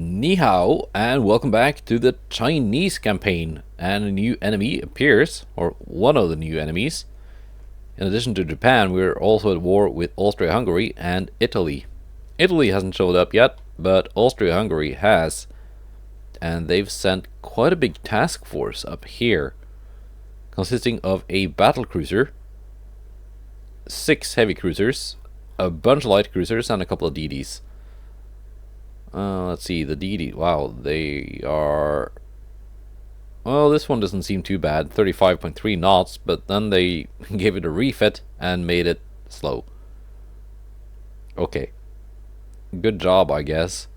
Ni hao, and welcome back to the Chinese campaign. And a new enemy appears, or one of the new enemies. In addition to Japan, we're also at war with Austria-Hungary and Italy. Italy hasn't showed up yet, but Austria-Hungary has. And they've sent quite a big task force up here, consisting of a battlecruiser, 6 heavy cruisers, a bunch of light cruisers, and a couple of DDs. Let's see, the DD, wow, they are... Well, this one doesn't seem too bad, 35.3 knots, but then they gave it a refit and made it slow. Okay. Good job, I guess.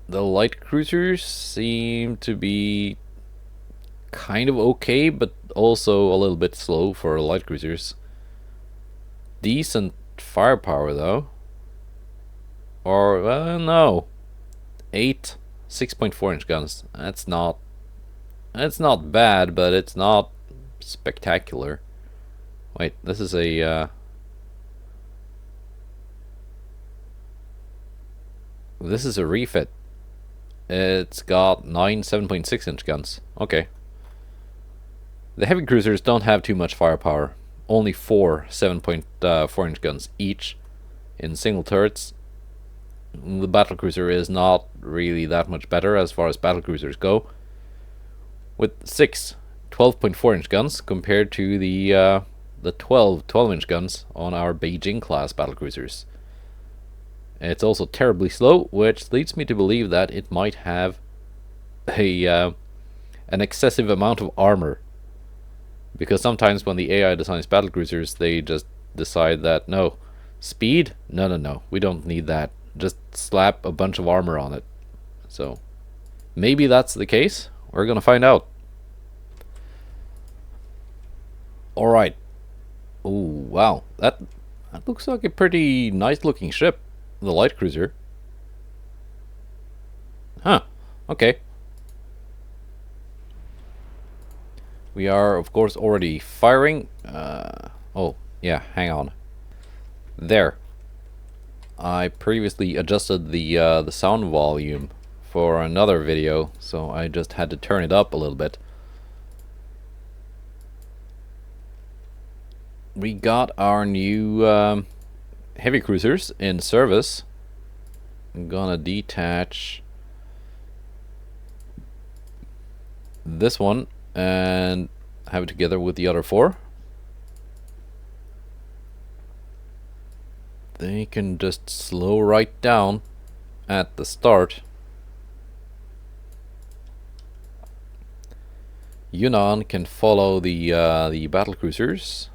The light cruisers seem to be kind of okay, but also a little bit slow for light cruisers. Decent firepower, though. Or, no. 8 6.4-inch guns. That's not bad, but it's not spectacular. Wait, this is a this is a refit. It's got 9 7.6-inch guns. Okay. The heavy cruisers don't have too much firepower. Only 4 7.4-inch guns each in single turrets. The battlecruiser is not really that much better as far as battlecruisers go, with 6 12.4-inch guns compared to the 12-inch guns on our Beijing class battlecruisers. It's also terribly slow, which leads me to believe that it might have an excessive amount of armor, because sometimes when the AI designs battlecruisers, they just decide that no, speed, no, we don't need that. Just slap a bunch of armor on it. So maybe that's the case. We're gonna find out. Alright. Oh wow. That looks like a pretty nice looking ship. The light cruiser. Huh. Okay. We are of course already firing. Oh yeah, hang on. There. I previously adjusted the sound volume for another video, so I just had to turn it up a little bit. We got our new heavy cruisers in service. I'm gonna detach this one and have it together with the other 4. They can just slow right down at the start. Yunnan can follow the battlecruisers.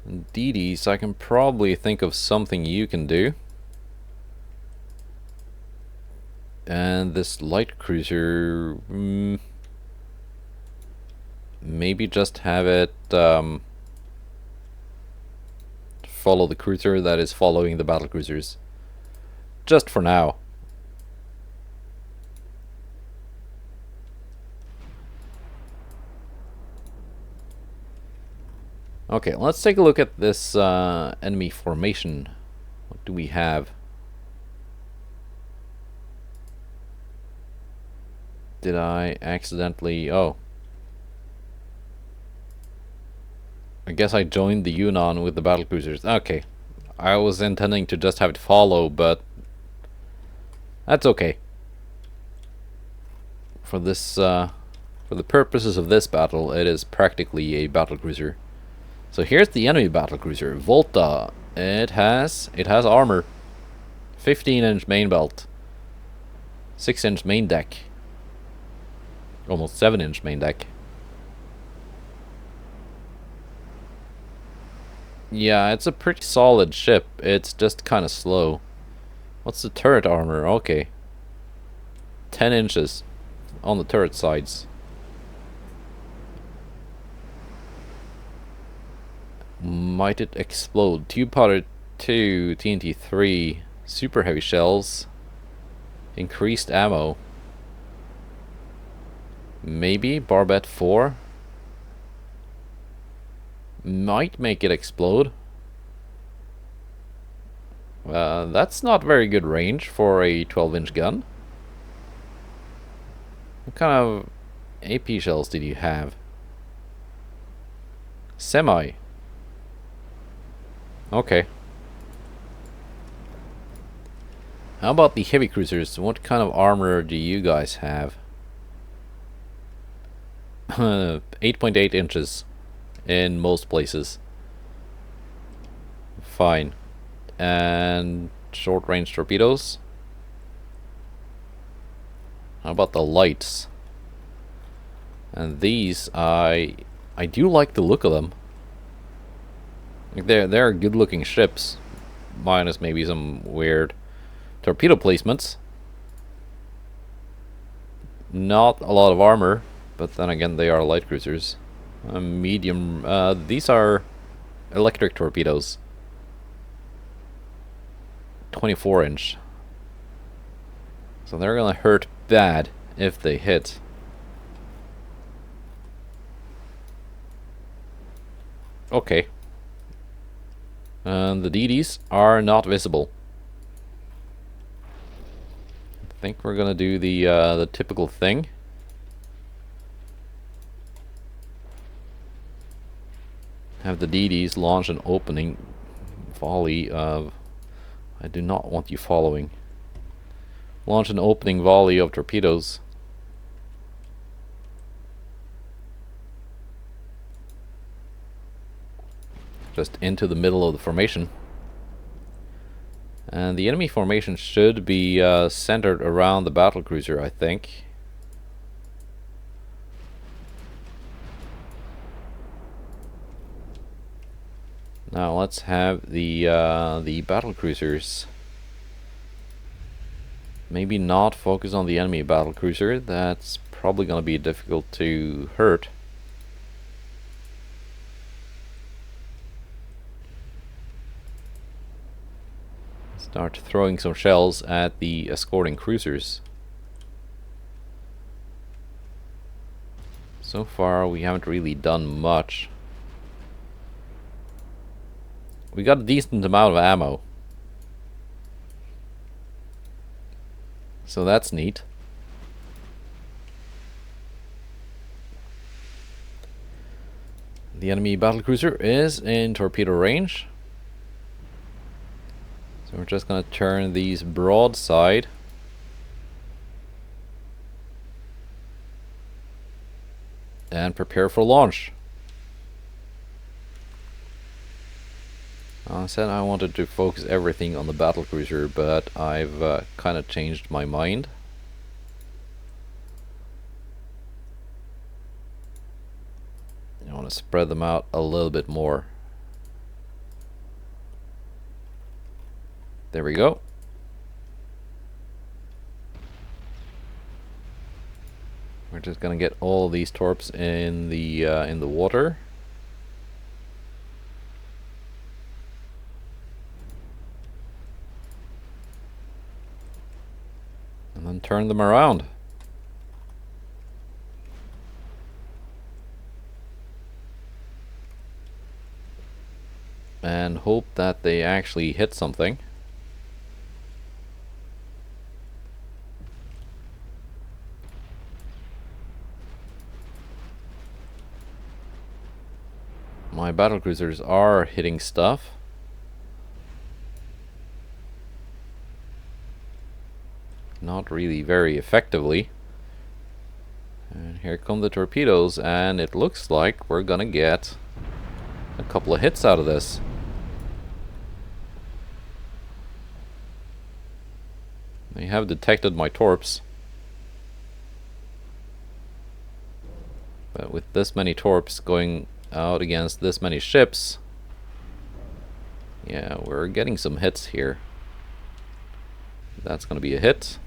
DDs, I can probably think of something you can do. And this light cruiser, maybe just have it follow the cruiser that is following the battlecruisers. Just for now. Okay, let's take a look at this enemy formation. What do we have? Did I accidentally... Oh. I guess I joined the Yunnan with the battlecruisers. Okay. I was intending to just have it follow, but... that's okay. For this, for the purposes of this battle, it is practically a battlecruiser. So here's the enemy battlecruiser, Volta. It has armor. 15-inch main belt. 6-inch main deck. Almost 7-inch main deck. Yeah, it's a pretty solid ship. It's just kind of slow. What's the turret armor? Okay. 10 inches on the turret sides. Might it explode? Tube powder 2, TNT 3, super heavy shells, increased ammo. Maybe barbette 4. Might make it explode. That's not very good range for a 12-inch gun. What kind of AP shells did you have? Semi. Okay. How about the heavy cruisers? What kind of armor do you guys have? 8.8 inches in most places. Fine. And short range torpedoes? How about the lights? And these, I do like the look of them. They're good looking ships, minus maybe some weird torpedo placements. Not a lot of armor, but then again they are light cruisers. Medium, these are electric torpedoes. 24 inch. So they're gonna hurt bad if they hit. Okay. And the DDs are not visible. I think we're gonna do the typical thing. Have the DDs launch an opening volley of... I do not want you following. Launch an opening volley of torpedoes. Just into the middle of the formation. And the enemy formation should be centered around the battlecruiser, I think. Now let's have the battlecruisers maybe not focus on the enemy battlecruiser. That's probably going to be difficult to hurt. Start throwing some shells at the escorting cruisers. So far we haven't really done much. We got a decent amount of ammo, so that's neat. The enemy battlecruiser is in torpedo range, so we're just gonna turn these broadside. And prepare for launch. I said I wanted to focus everything on the battlecruiser, but I've kind of changed my mind. I want to spread them out a little bit more. There we go. We're just gonna get all these torps in the water. And then turn them around. And hope that they actually hit something. My battlecruisers are hitting stuff. Not really very effectively. And here come the torpedoes, and it looks like we're gonna get a couple of hits out of this. They have detected my torps. But with this many torps going out against this many ships, yeah, we're getting some hits here. That's gonna be a hit.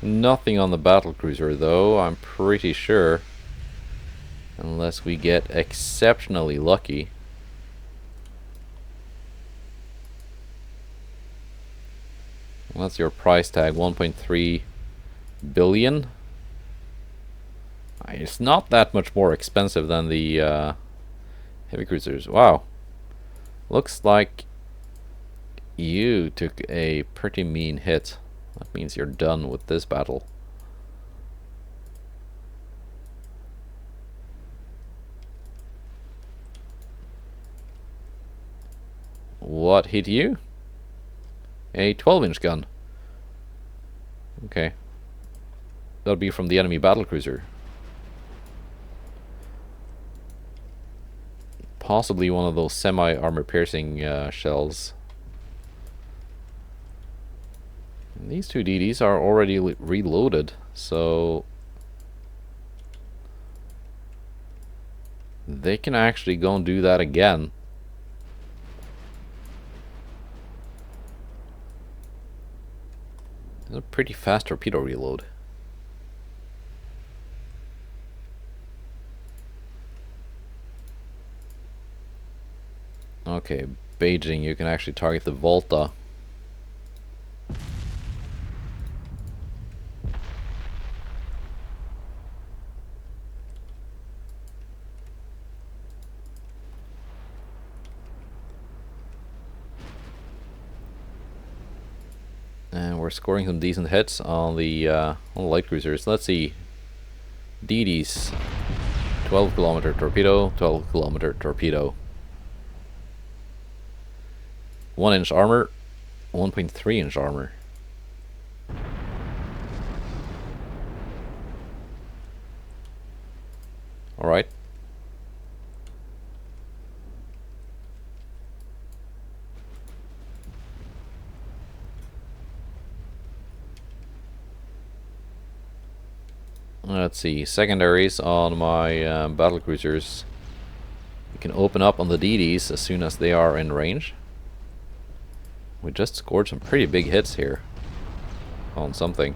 Nothing on the battlecruiser though, I'm pretty sure. Unless we get exceptionally lucky. What's your price tag? 1.3 billion? It's not that much more expensive than the heavy cruisers. Wow. Looks like you took a pretty mean hit. That means you're done with this battle. What hit you? A 12-inch gun. Okay. That'll be from the enemy battlecruiser. Possibly one of those semi-armor piercing shells. And these two DDs are already reloaded, so they can actually go and do that again. It's a pretty fast torpedo reload. Okay, Beijing, you can actually target the Volta. And we're scoring some decent hits on the light cruisers. Let's see. DDs. 12-kilometer torpedo, 12-kilometer torpedo. 1-inch armor, 1.3-inch armor. Alright. Let's see, secondaries on my battle cruisers. You can open up on the DDs as soon as they are in range. We just scored some pretty big hits here on something.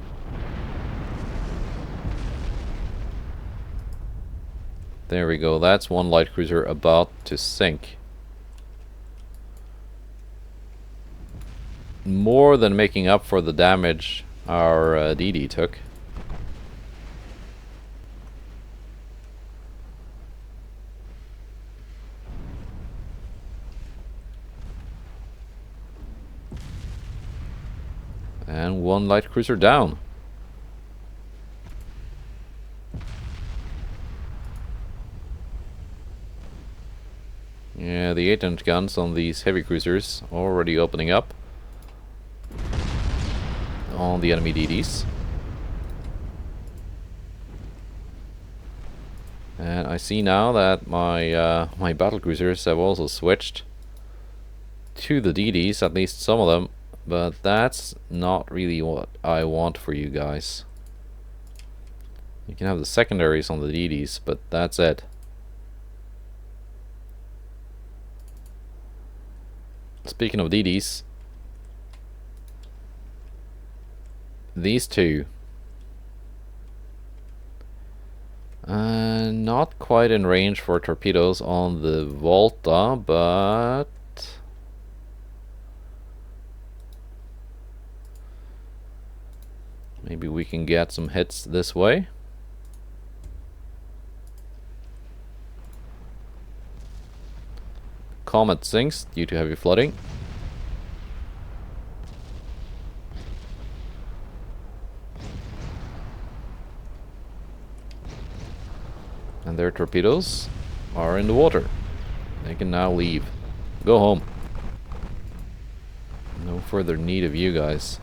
There we go, that's one light cruiser about to sink. More than making up for the damage our DD took. And one light cruiser down. Yeah, the 8-inch guns on these heavy cruisers already opening up on the enemy DDs. And I see now that my my battle cruisers have also switched to the DDs, at least some of them. But that's not really what I want for you guys. You can have the secondaries on the DDs, but that's it. Speaking of DDs, these two. Not quite in range for torpedoes on the Volta, but maybe we can get some hits this way. Comet sinks due to heavy flooding. And their torpedoes are in the water. They can now leave. Go home. No further need of you guys.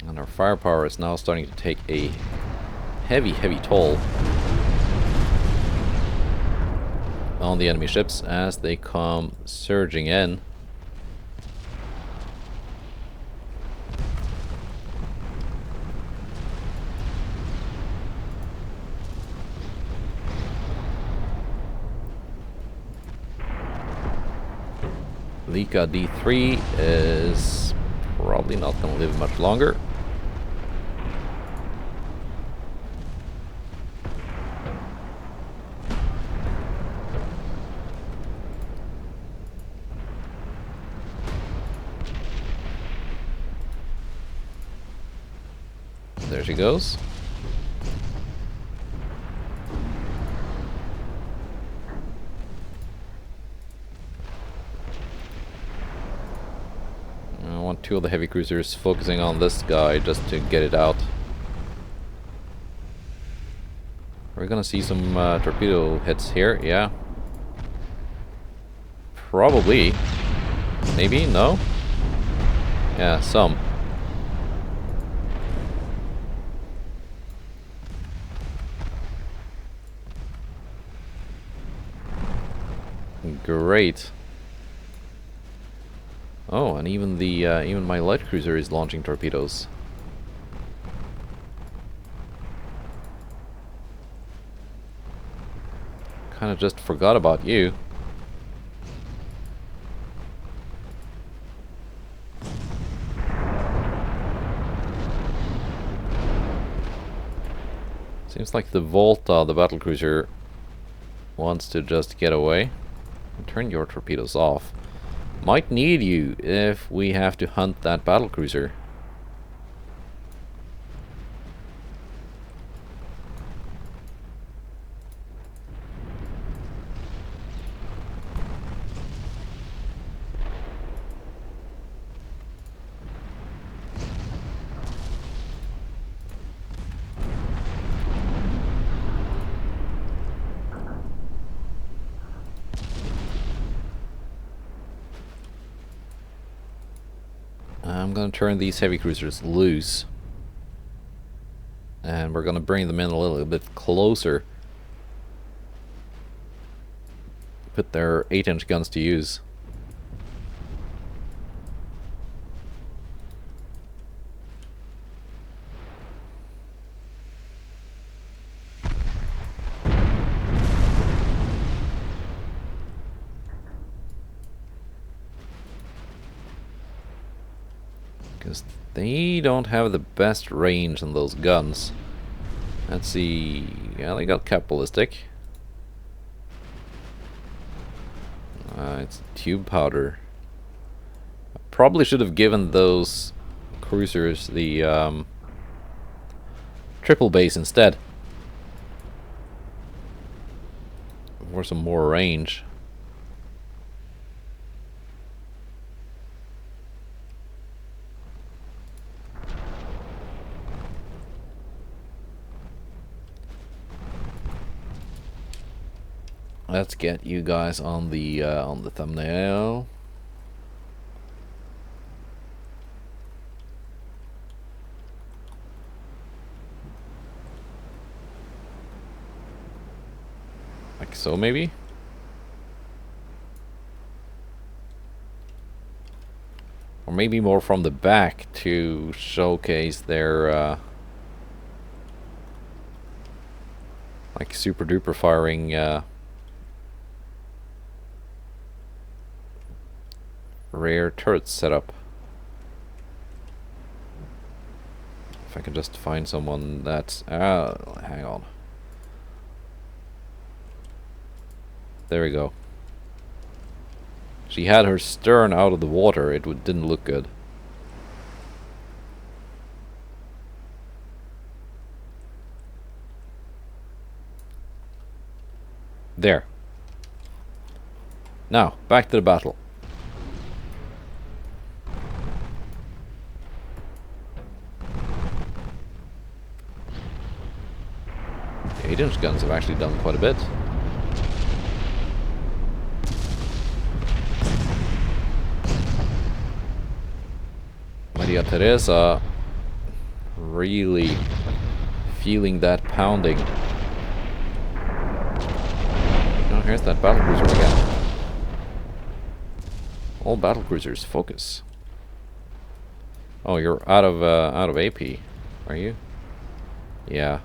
And our firepower is now starting to take a heavy toll on the enemy ships as they come surging in. Lika D3 is probably not going to live much longer. There she goes. I want 2 of the heavy cruisers focusing on this guy just to get it out. We're gonna see some torpedo hits here, yeah. Probably. Maybe? No? Yeah, some. Great. Oh, and even the even my light cruiser is launching torpedoes. Kind of just forgot about you. Seems like the Volta, the battlecruiser, wants to just get away. Turn your torpedoes off. Might need you if we have to hunt that battlecruiser. I'm gonna turn these heavy cruisers loose. And we're gonna bring them in a little bit closer. Put their 8-inch guns to use. Because they don't have the best range on those guns. Let's see. Yeah, they got cap ballistic. It's tube powder. I probably should have given those cruisers the triple base instead. For some more range. Let's get you guys on the thumbnail. Like so, maybe. Or maybe more from the back to showcase their like super duper firing rear turret setup. If I can just find someone that's hang on. There we go. She had her stern out of the water. It didn't look good. There. Now, back to the battle. The 8-inch guns have actually done quite a bit. Maria Teresa really feeling that pounding. Oh, here's that battlecruiser again. All battlecruisers, focus. Oh, you're out of AP, are you? Yeah.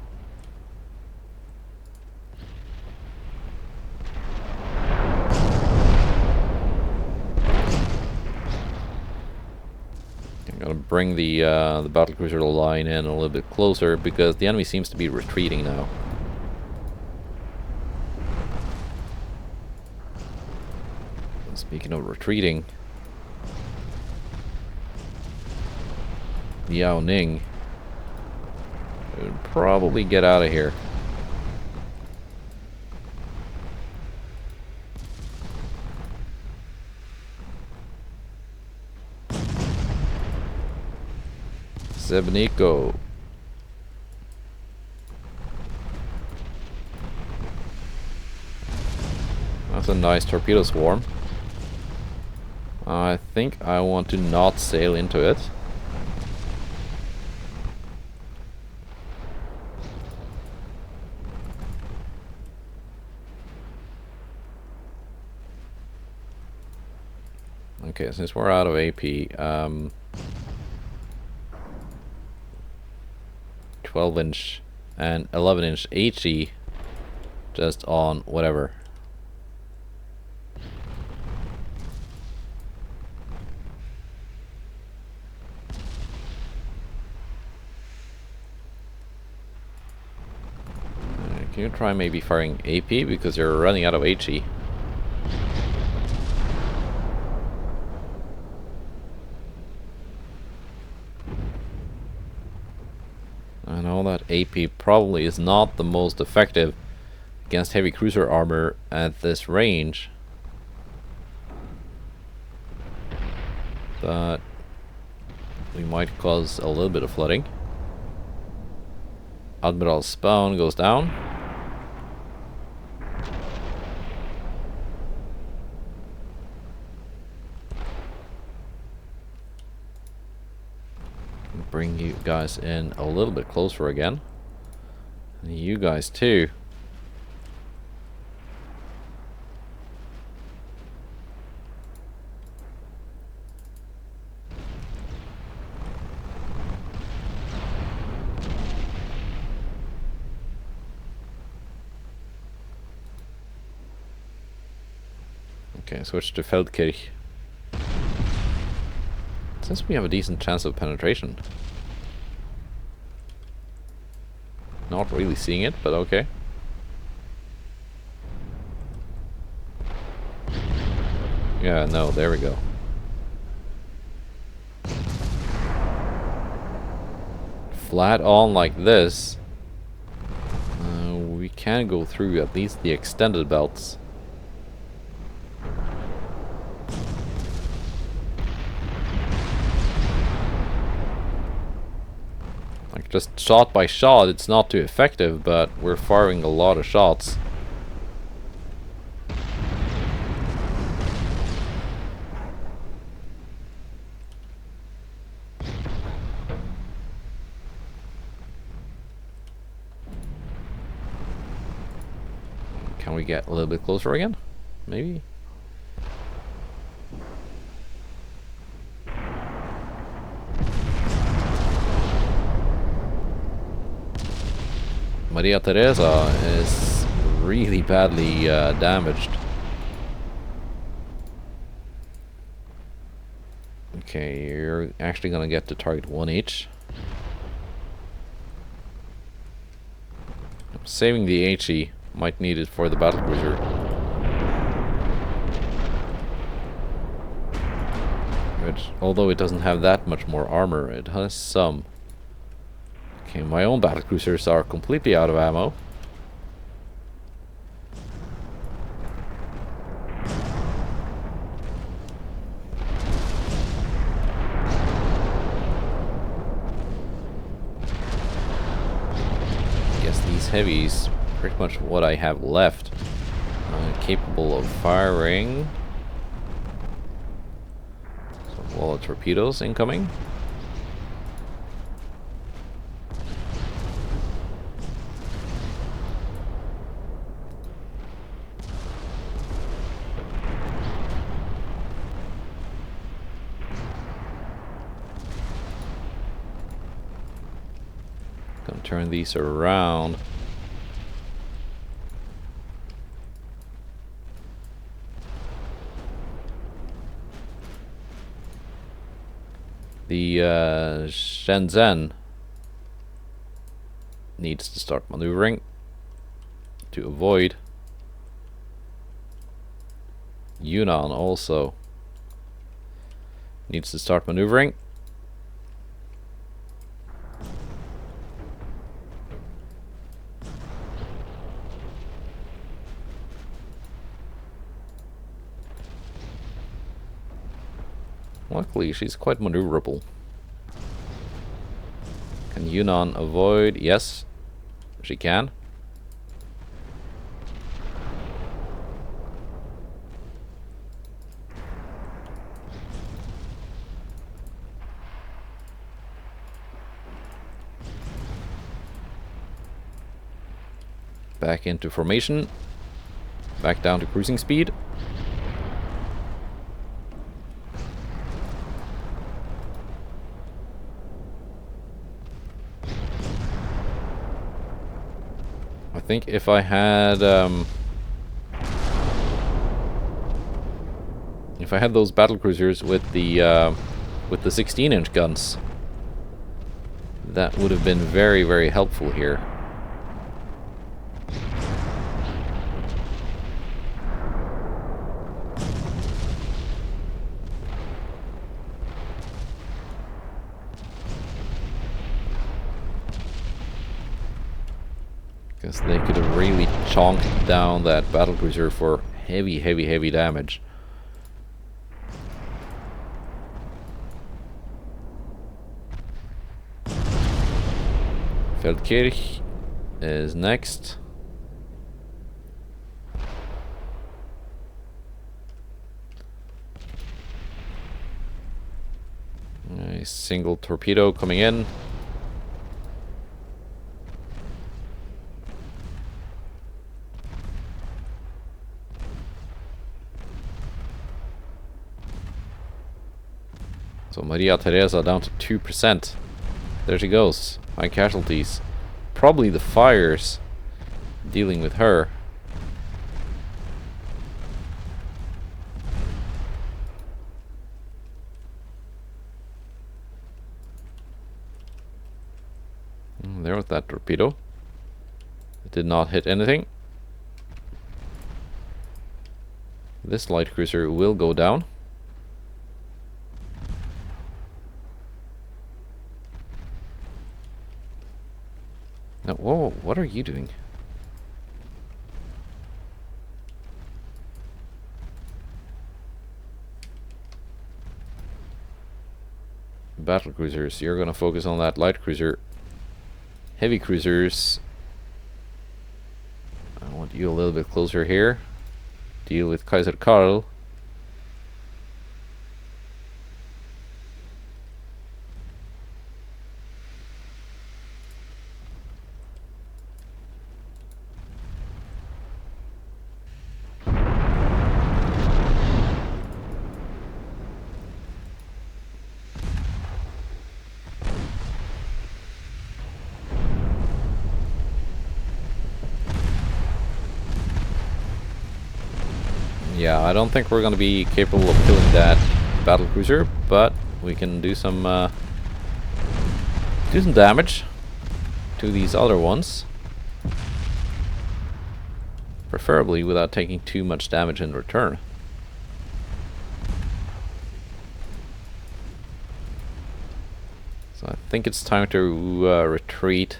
I'm gonna bring the battlecruiser line in a little bit closer because the enemy seems to be retreating now. Speaking of retreating, Yao Ning should probably get out of here. Zebniko. That's a nice torpedo swarm. I think I want to not sail into it. Okay, since we're out of AP, 12-inch and 11-inch HE just on whatever. Can you try maybe firing AP because you're running out of HE? I know that AP probably is not the most effective against heavy cruiser armor at this range, but we might cause a little bit of flooding. Admiral spawn goes down. Bring you guys in a little bit closer again. And you guys too. Okay, switch to Feldkirch. Since we have a decent chance of penetration. Not really seeing it, but okay. Yeah, no, there we go. Flat on like this, we can go through at least the extended belts. Just shot by shot, it's not too effective, but we're firing a lot of shots. Can we get a little bit closer again? Maybe? Maria Teresa is really badly damaged. Okay, you're actually gonna get to target 1 each. I'm saving the HE. Might need it for the battlecruiser. Which, although it doesn't have that much more armor, it has some. Okay, my own battlecruisers are completely out of ammo. I guess these heavies, pretty much what I have left. Capable of firing. Some wall of torpedoes incoming. Gonna turn these around. The Shenzhen needs to start maneuvering to avoid. Yunnan also needs to start maneuvering. Luckily, she's quite maneuverable. Can Yunnan avoid? Yes, she can. Back into formation. Back down to cruising speed. I think if I had those battle cruisers with the 16-inch guns, that would have been very, very helpful here. Because they could have really chonked down that battlecruiser for heavy, heavy, heavy damage. Feldkirch is next. A single torpedo coming in. So Maria Teresa down to 2%. There she goes. High casualties. Probably the fires dealing with her. There was that torpedo. It did not hit anything. This light cruiser will go down. Now, whoa, what are you doing? Battle cruisers, you're gonna focus on that light cruiser. Heavy cruisers, I want you a little bit closer here. Deal with Kaiser Karl. Yeah, I don't think we're going to be capable of killing that battle cruiser, but we can do some damage to these other ones, preferably without taking too much damage in return. So I think it's time to retreat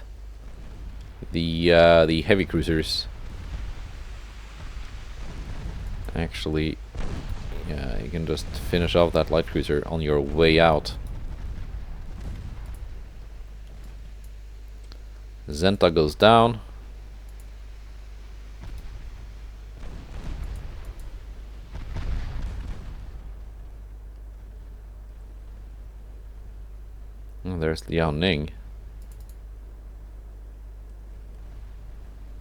the heavy cruisers. Actually, yeah, you can just finish off that light cruiser on your way out. Zenta goes down. And there's Liao Ning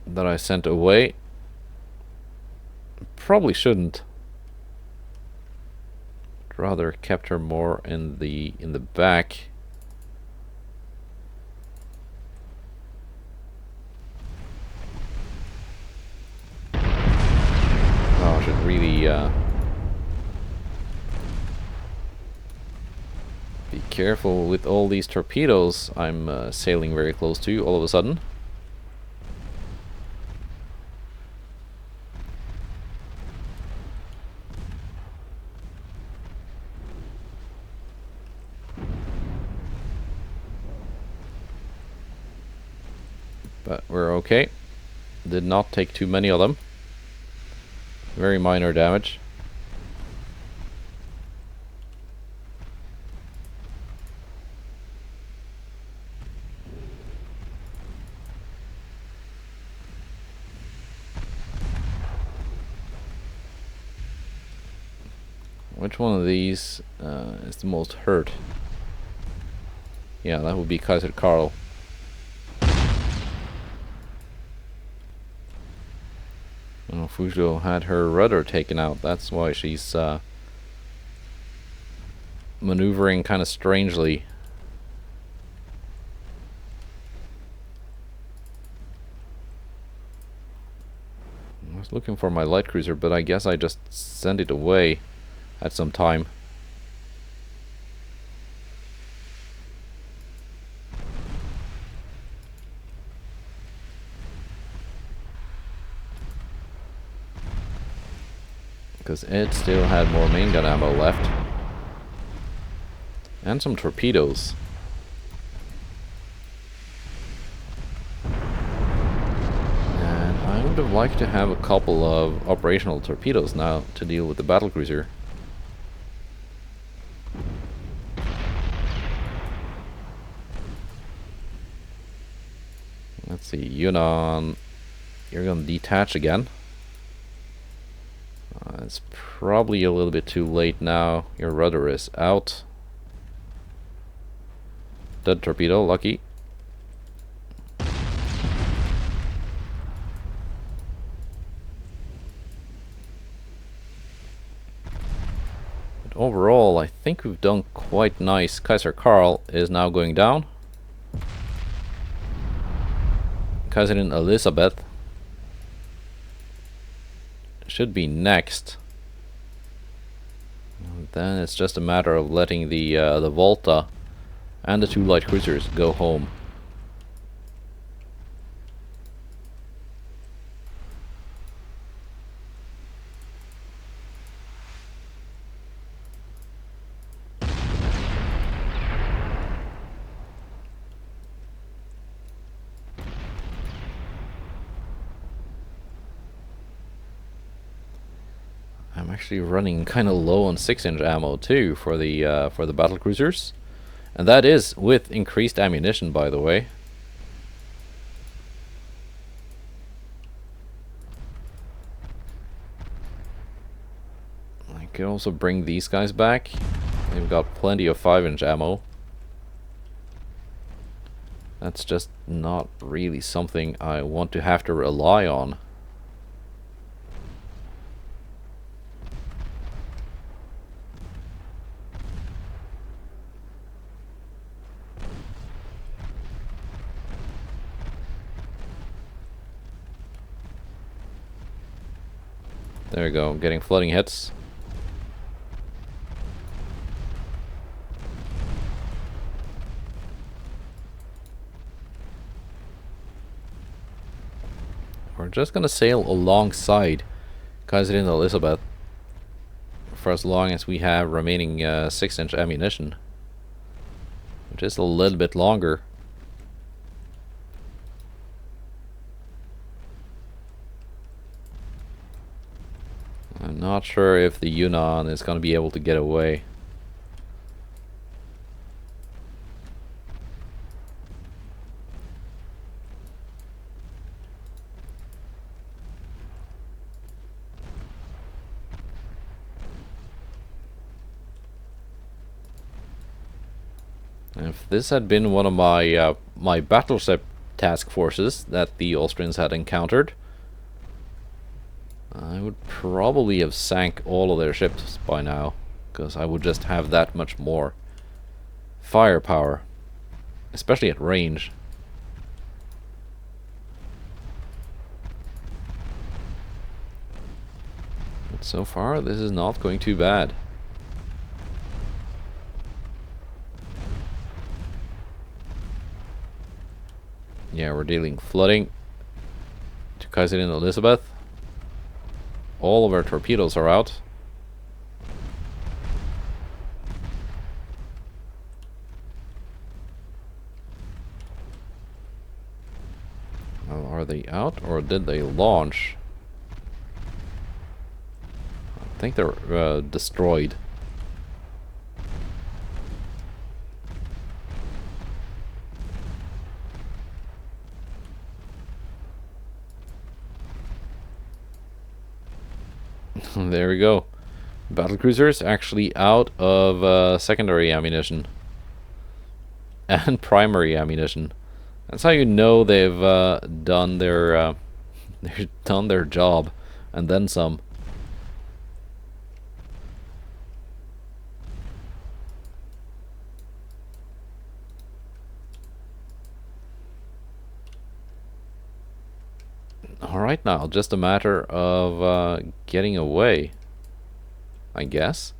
that I sent away. Probably shouldn't. Rather kept her more in the back. Oh, I should really be careful with all these torpedoes I'm sailing very close to all of a sudden. But we're okay. Did not take too many of them. Very minor damage. Which one of these is the most hurt? Yeah, that would be Kaiser Karl. Oh, Fuzhou had her rudder taken out. That's why she's maneuvering kind of strangely. I was looking for my light cruiser, but I guess I just sent it away at some time. Because it still had more main gun ammo left. And some torpedoes. And I would have liked to have a couple of operational torpedoes now to deal with the battlecruiser. Let's see, Yunnan, you're gonna detach again. It's probably a little bit too late now. Your rudder is out. Dead torpedo, lucky. But overall, I think we've done quite nice. Kaiser Karl is now going down. Kaiserin Elisabeth should be next. And then it's just a matter of letting the Volta and the two light cruisers go home. I'm actually running kind of low on 6-inch ammo too for the battle cruisers, and that is with increased ammunition, by the way. I could also bring these guys back. They've got plenty of 5-inch ammo. That's just not really something I want to have to rely on. There we go, getting flooding hits. We're just gonna sail alongside Kaiserin Elisabeth for as long as we have remaining 6-inch ammunition, which is a little bit longer. I'm not sure if the Yunnan is gonna be able to get away. If this had been one of my my battleship task forces that the Austrians had encountered, I would probably have sank all of their ships by now, because I would just have that much more firepower, especially at range. But so far, this is not going too bad. Yeah, we're dealing flooding to Kaiserin Elisabeth. All of our torpedoes are out. Well, are they out or did they launch? I think they're destroyed. There we go. Battlecruisers actually out of secondary ammunition and primary ammunition. That's how you know they've done their they've done their job, and then some. Alright, now, just a matter of getting away, I guess.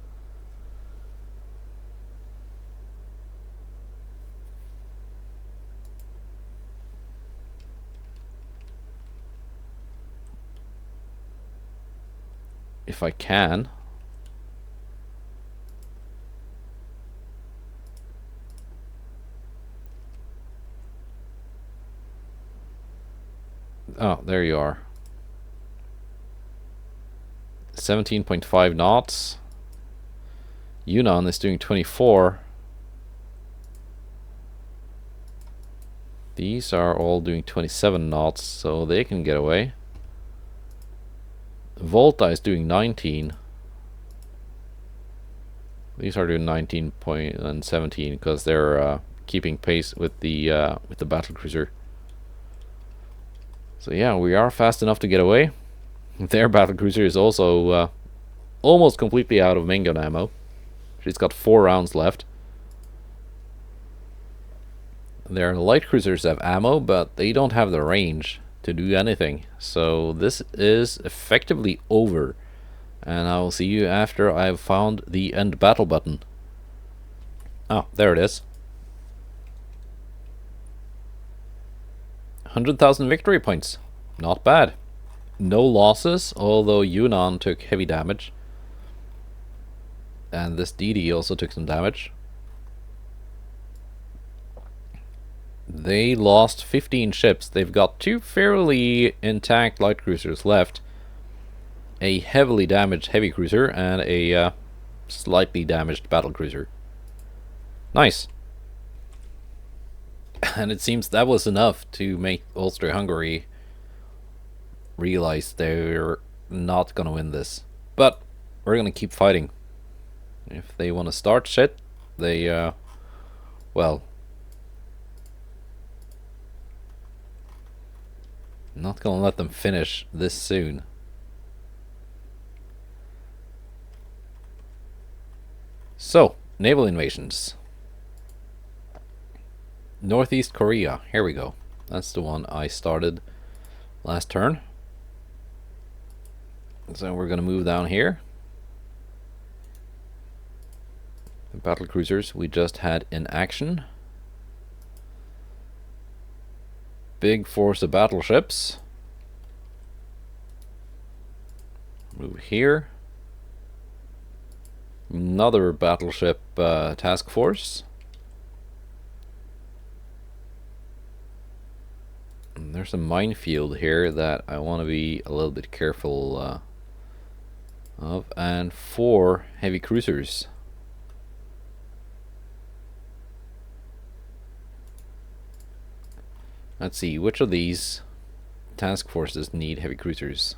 If I can. Oh, there you are. 17.5 knots. Yunnan is doing 24. These are all doing 27 knots, so they can get away. Volta is doing 19. These are doing 19 and 17 because they're keeping pace with the battlecruiser. So yeah, we are fast enough to get away. Their battlecruiser is also almost completely out of main gun ammo. She's got 4 rounds left. Their light cruisers have ammo, but they don't have the range to do anything. So this is effectively over. And I will see you after I've found the end battle button. Oh, there it is. 100,000 victory points. Not bad. No losses, although Yunnan took heavy damage. And this DD also took some damage. They lost 15 ships. They've got 2 fairly intact light cruisers left. A heavily damaged heavy cruiser and a slightly damaged battle cruiser. Nice. And it seems that was enough to make Austro-Hungary realize they're not gonna win this. But we're gonna keep fighting. If they want to start shit, they well, not gonna let them finish this soon. So, naval invasions. Northeast Korea, here we go. That's the one I started last turn. So we're gonna move down here. The battle cruisers we just had in action. Big force of battleships. Move here. Another battleship task force. And there's a minefield here that I want to be a little bit careful of. And 4 heavy cruisers. Let's see, which of these task forces need heavy cruisers?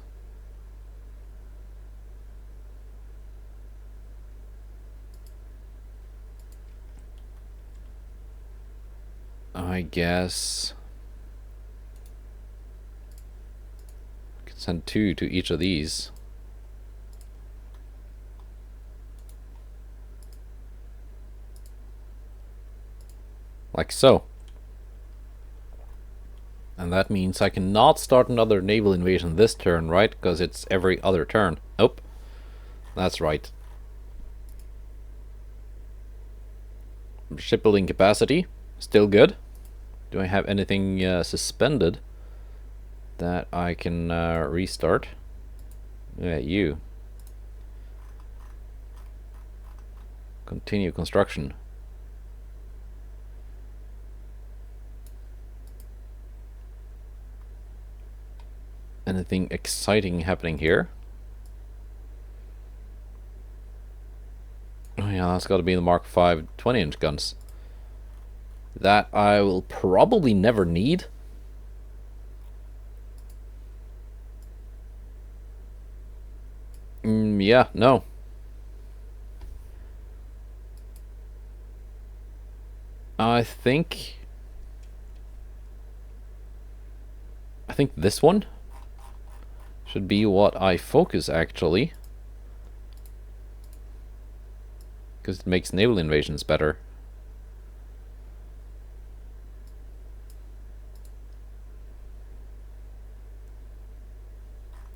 I guess I could send 2 to each of these. Like so. And that means I cannot start another naval invasion this turn, right? Because it's every other turn. Nope. That's right. Shipbuilding capacity. Still good. Do I have anything suspended that I can restart? Yeah, you. Continue construction. Anything exciting happening here? Oh yeah, that's got to be the Mark V 20-inch guns. That I will probably never need. Yeah, no. I think this one should be what I focus actually, because it makes naval invasions better.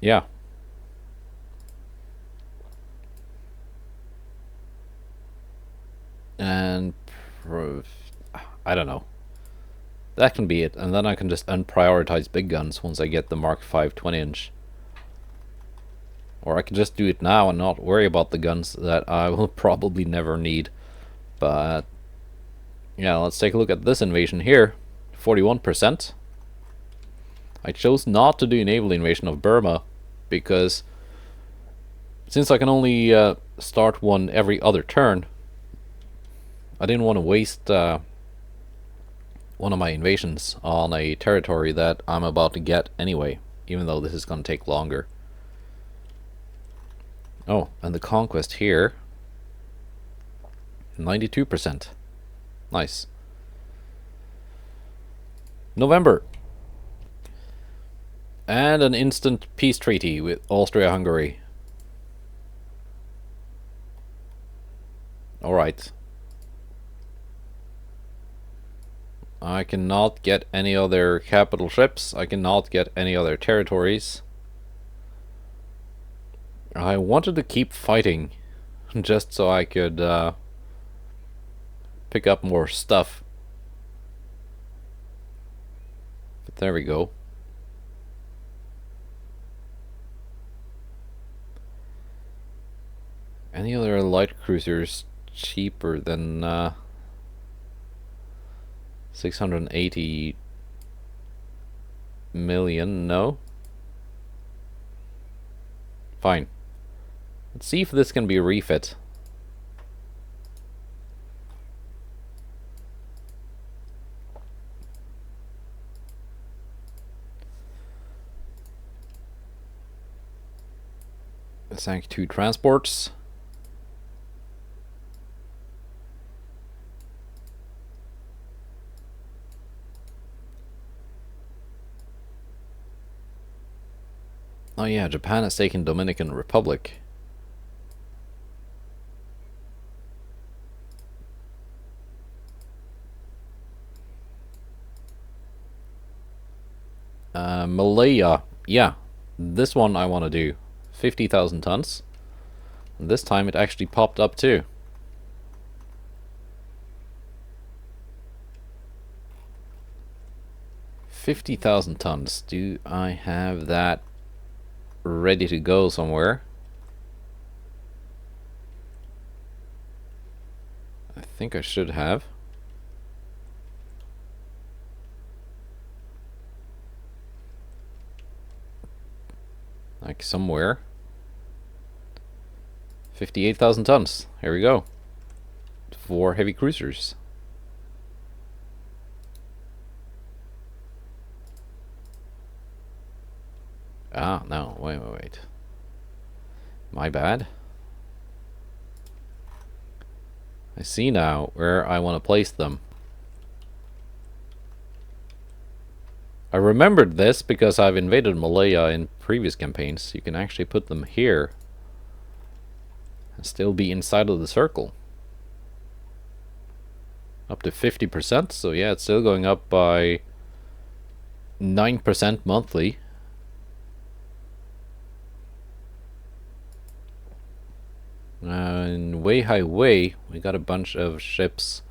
Yeah. And I don't know. That can be it, and then I can just unprioritize big guns once I get the Mark V 20-inch. Or I can just do it now and not worry about the guns that I will probably never need. But yeah, let's take a look at this invasion here. 41%. I chose not to do a naval invasion of Burma because since I can only start one every other turn, I didn't want to waste one of my invasions on a territory that I'm about to get anyway, even though this is going to take longer. Oh, and the conquest here, 92%. Nice. November. And an instant peace treaty with Austria-Hungary. Alright. I cannot get any other capital ships. I cannot get any other territories. I wanted to keep fighting just so I could pick up more stuff. But there we go. Any other light cruisers cheaper than 680 million? No. Fine. Let's see if this can be a refit. Sank 2 transports. Oh yeah, Japan has taken Dominican Republic. Malaya, yeah, this one I want to do. 50,000 tons. And this time it actually popped up too. $50,000 tons. Do I have that ready to go somewhere? I think I should have. Like somewhere. 58,000 tons. Here we go. 4 heavy cruisers. Ah, no. Wait. My bad. I see now where I want to place them. I remembered this because I've invaded Malaya in previous campaigns. You can actually put them here and still be inside of the circle. Up to 50%, so yeah, it's still going up by 9% monthly. In Weihai Wei, we got a bunch of ships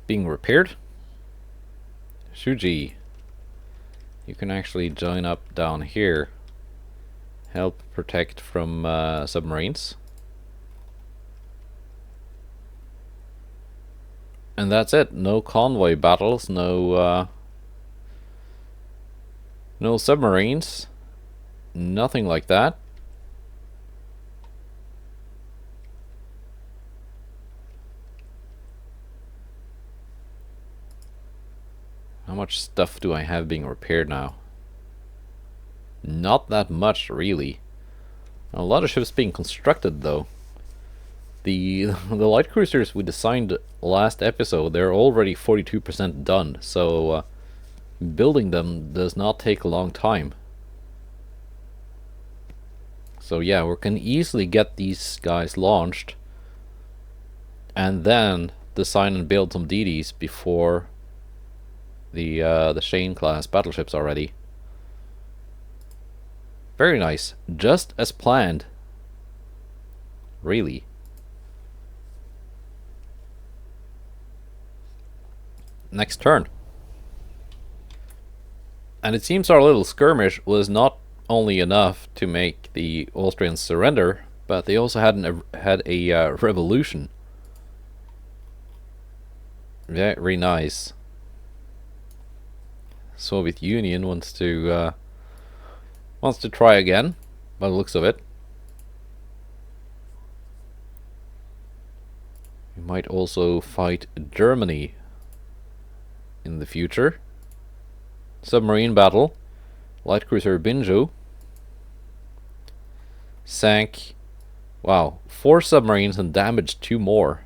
being repaired. Shuji, you can actually join up down here. Help protect from submarines. And that's it. No convoy battles, no submarines, nothing like that. How much stuff do I have being repaired now? Not that much, really. A lot of ships being constructed, though. The light cruisers with assigned last episode, they're already 42% done, so building them does not take a long time. So yeah, we can easily get these guys launched and then design and build some DDs before the Shane class battleships are ready. Very nice, just as planned. Really. Next turn. And it seems our little skirmish was not only enough to make the Austrians surrender, but they also had a revolution. Very nice. Soviet Union wants to try again, by the looks of it. We might also fight Germany in the future. Submarine battle. Light cruiser Binjo sank, wow, 4 submarines and damaged 2 more.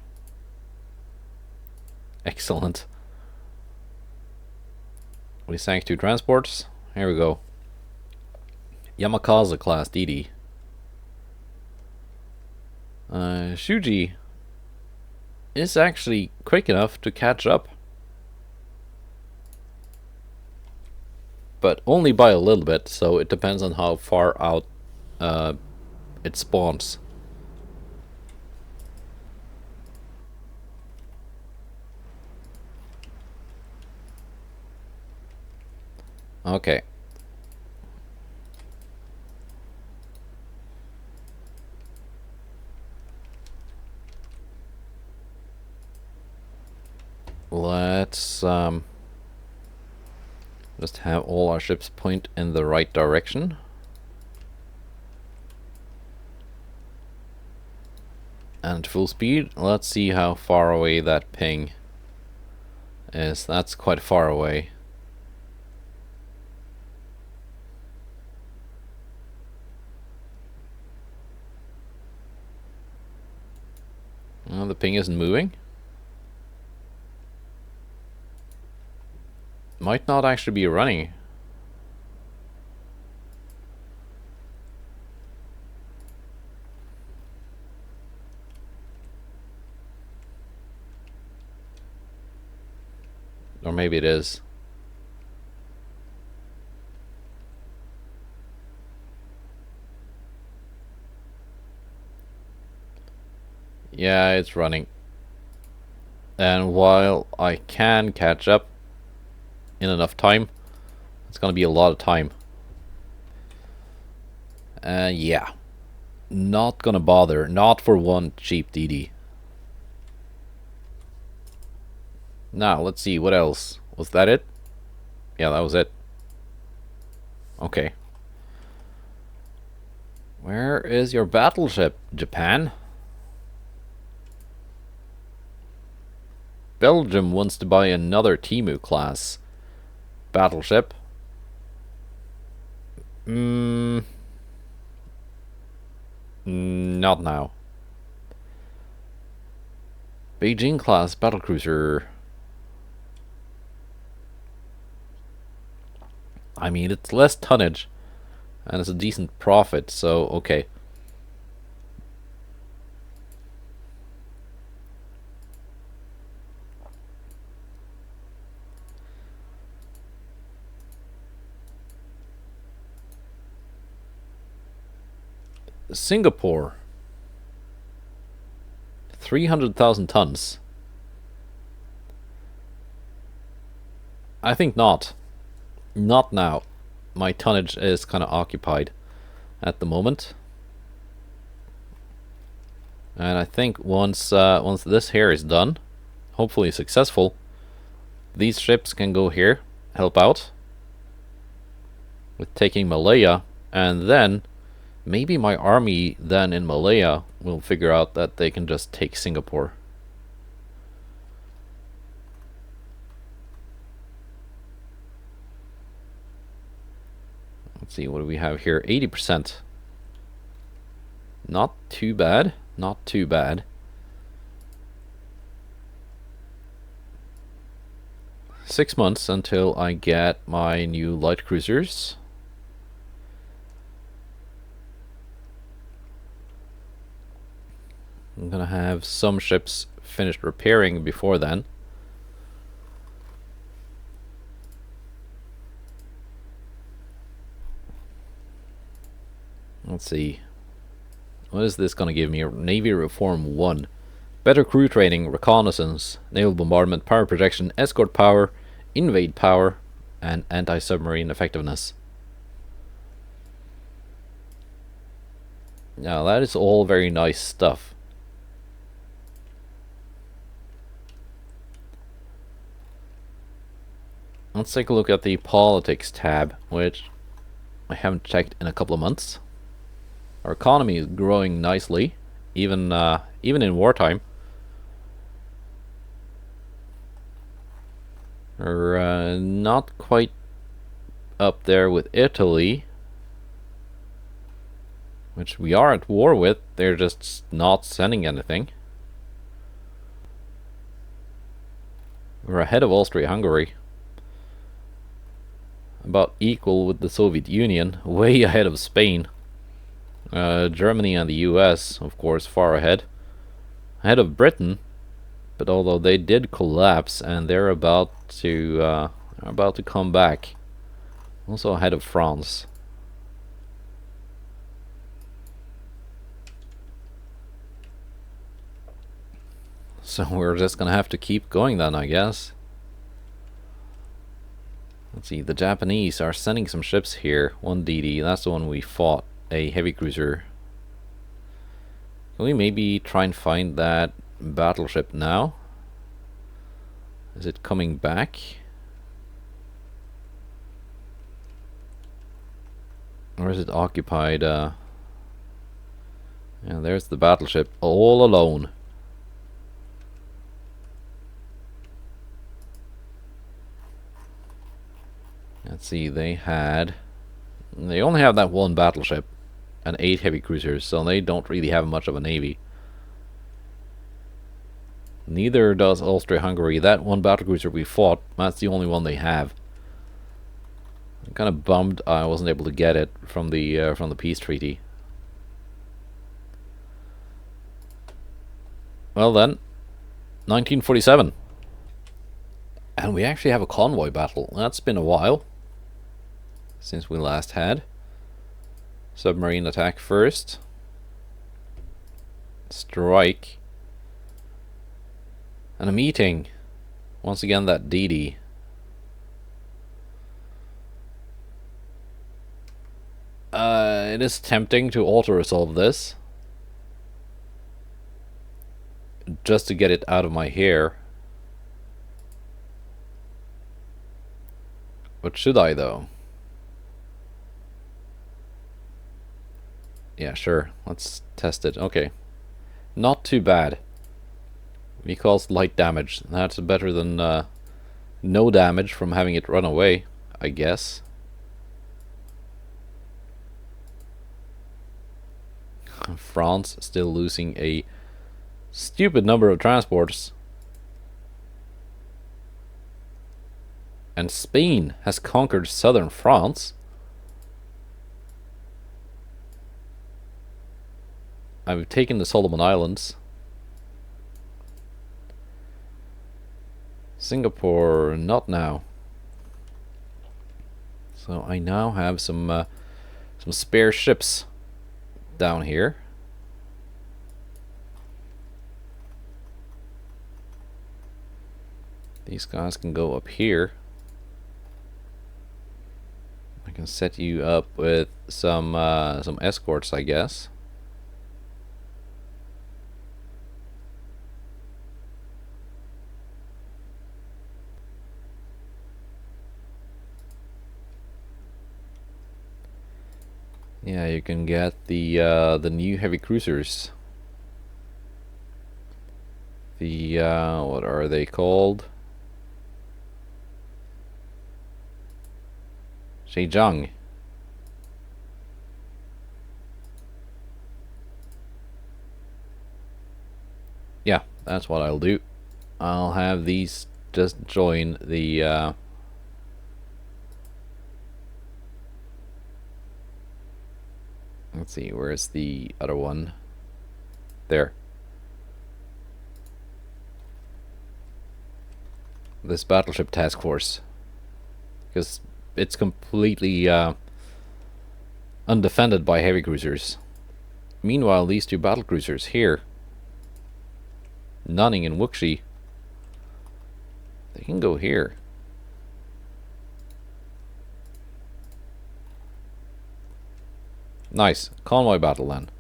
Excellent. We sank 2 transports. Here we go. Yamakaza class DD. Shuji is actually quick enough to catch up, but only by a little bit, so it depends on how far out it spawns. Okay. Let's just have all our ships point in the right direction. And full speed. Let's see how far away that ping is. That's quite far away. Well, the ping isn't moving. Might not actually be running. Or maybe it is. Yeah, it's running. And while I can catch up in enough time, it's gonna be a lot of time. Yeah. Not gonna bother. Not for one cheap DD. Now, let's see, what else? Was that it? Yeah, that was it. Okay. Where is your battleship, Japan? Belgium wants to buy another Timu class battleship. Not now. Beijing class battlecruiser. I mean, it's less tonnage and it's a decent profit, so okay. Singapore, 300,000 tons. I think not. Not now. My tonnage is kind of occupied at the moment, and I think once this here is done, hopefully successful, these ships can go here, help out with taking Malaya, and then maybe my army then in Malaya will figure out that they can just take Singapore. Let's see, what do we have here? 80%. Not too bad. Not too bad. 6 months until I get my new light cruisers. I'm gonna have some ships finished repairing before then. Let's see. What is this gonna give me? Navy Reform 1. Better crew training, reconnaissance, naval bombardment, power projection, escort power, invade power, and anti-submarine effectiveness. Now that is all very nice stuff. Let's take a look at the politics tab, which I haven't checked in a couple of months. Our economy is growing nicely, even in wartime. We're not quite up there with Italy, which we are at war with. They're just not sending anything. We're ahead of Austria-Hungary. About equal with the Soviet Union, way ahead of Spain. Germany and the US, of course, far ahead. Ahead of Britain, but although they did collapse and they're about to come back. Also ahead of France. So we're just gonna have to keep going then, I guess. Let's see, the Japanese are sending some ships here. 1 DD, that's the one we fought. A heavy cruiser. Can we maybe try and find that battleship now? Is it coming back? Or is it occupied? Yeah, there's the battleship all alone. Let's see, they only have that 1 battleship and 8 heavy cruisers, so they don't really have much of a navy. Neither does Austria-Hungary. That 1 battlecruiser we fought, that's the only one they have. I'm kind of bummed I wasn't able to get it from the peace treaty. Well then, 1947. And we actually have a convoy battle. That's been a while since we last had. Submarine attack first. Strike. And a meeting. Once again that DD. It is tempting to auto-resolve this. Just to get it out of my hair. But should I though? Yeah, sure. Let's test it. Okay. Not too bad. We caused light damage. That's better than no damage from having it run away, I guess. France still losing a stupid number of transports. And Spain has conquered southern France. I've taken the Solomon Islands. Singapore, not now. So I now have some spare ships down here. These guys can go up here. I can set you up with some escorts, I guess. Yeah, you can get the new heavy cruisers. The what are they called? Zhejiang. Yeah, that's what I'll do. I'll have these just join the let's see, where's the other one? There. This battleship task force. Because it's completely undefended by heavy cruisers. Meanwhile, these two battle cruisers here, Nunning and Wuxi, they can go here. Nice. Convoy battle then.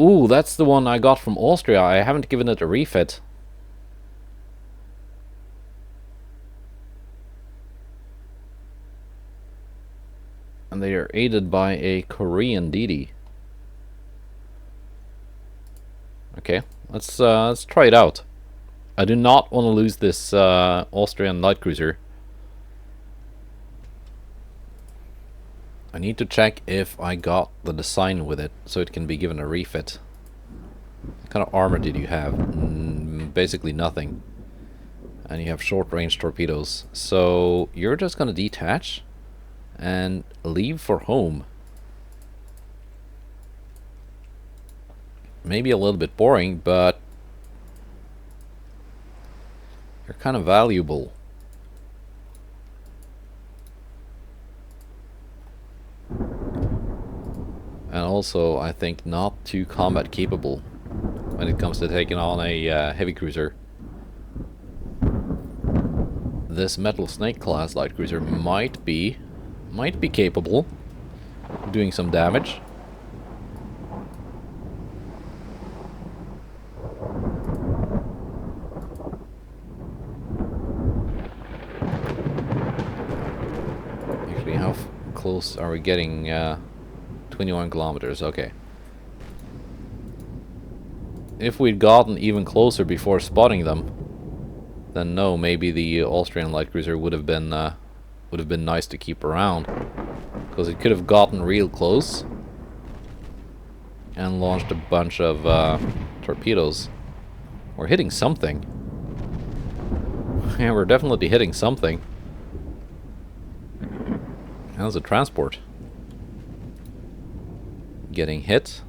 Ooh, that's the one I got from Austria. I haven't given it a refit. And they are aided by a Korean DD. Okay, let's try it out. I do not want to lose this Austrian light cruiser. I need to check if I got the design with it, so it can be given a refit. What kind of armor did you have? Basically nothing. And you have short-range torpedoes. So you're just gonna detach and leave for home. Maybe a little bit boring, but you're kind of valuable. And also, I think, not too combat capable when it comes to taking on a heavy cruiser. This Metal Snake class light cruiser might be capable of doing some damage. Actually, how close are we getting? 21 kilometers, okay. If we'd gotten even closer before spotting them, then no, maybe the Austrian light cruiser would have been nice to keep around, because it could have gotten real close and launched a bunch of torpedoes. We're hitting something. Yeah, we're definitely hitting something. How's the transport? Getting hit.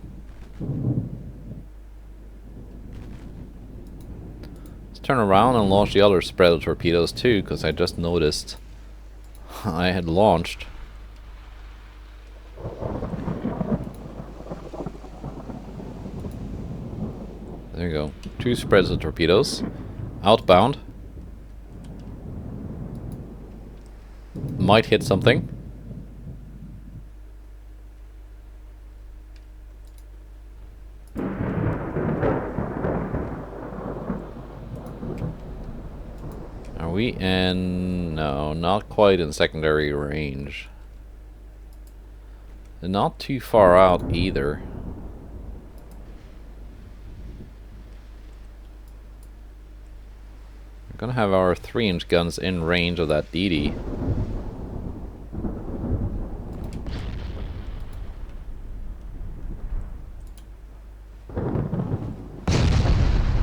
Let's turn around and launch the other spread of torpedoes too, because I just noticed I had launched. There you go. 2 spreads of torpedoes. Outbound. Might hit something. Are we in... no, not quite in secondary range. Not too far out either. We're gonna have our 3-inch guns in range of that DD.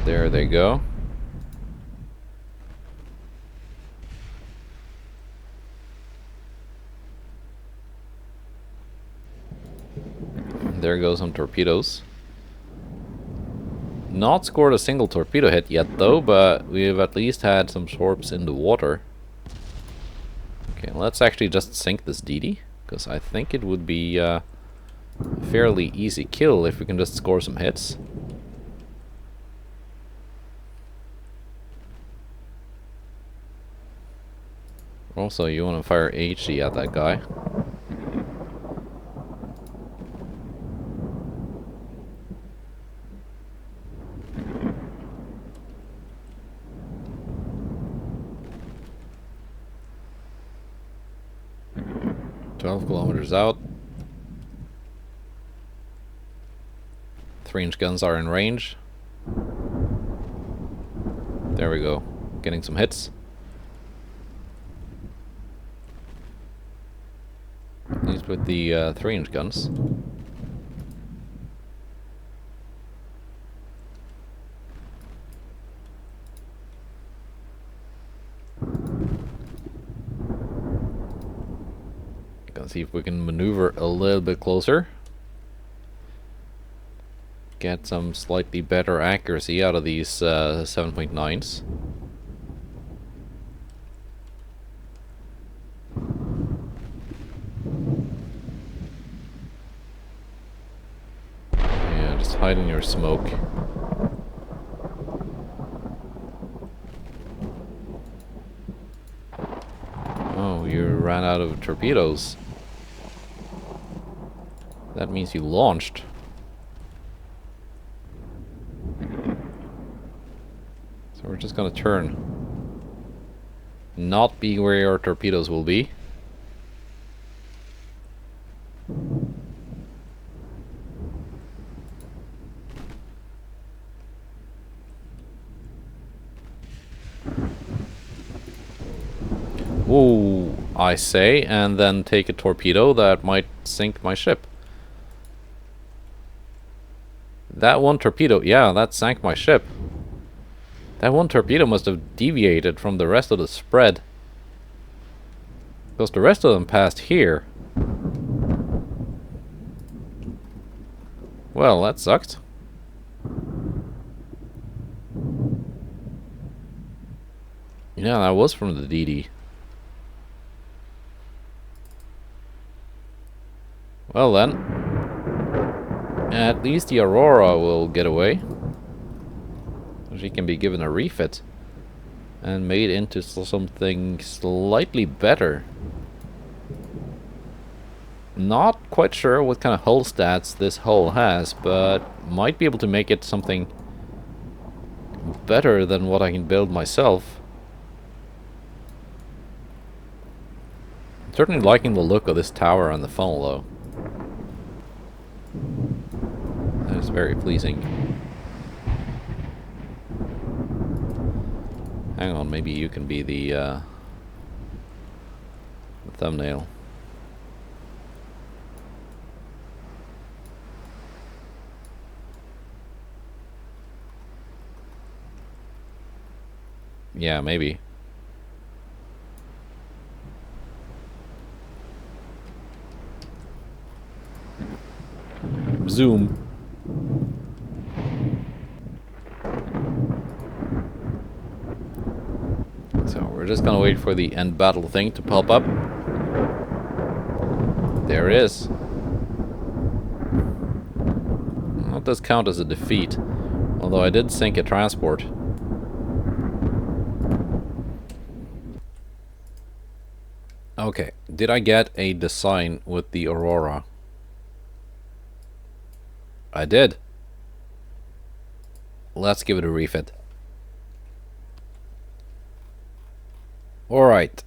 There they go. There goes some torpedoes. Not scored a single torpedo hit yet though, but we've at least had some torps in the water. Okay, let's actually just sink this DD, because I think it would be a fairly easy kill if we can just score some hits. Also, you want to fire HE at that guy. Kilometers out. 3-inch guns are in range. There we go. Getting some hits. At least with the 3-inch guns. Let's see if we can maneuver a little bit closer. Get some slightly better accuracy out of these 7.9s. Yeah, just hide in your smoke. Oh, you ran out of torpedoes. That means you launched. So we're just gonna turn. Not be where your torpedoes will be. Whoa, I say, and then take a torpedo that might sink my ship. That one torpedo, yeah, that sank my ship. That one torpedo must have deviated from the rest of the spread. Because the rest of them passed here. Well, that sucked. Yeah, that was from the DD. Well then, at least the Aurora will get away. She can be given a refit and made into something slightly better. Not quite sure what kind of hull stats this hull has, but might be able to make it something better than what I can build myself. I'm certainly liking the look of this tower on the funnel though. That is very pleasing. Hang on, maybe you can be the thumbnail. Yeah, maybe. Zoom. So we're just gonna wait for the end battle thing to pop up. There it is. That does count as a defeat, although I did sink a transport. Okay, did I get a design with the Aurora? I did. Let's give it a refit. Alright.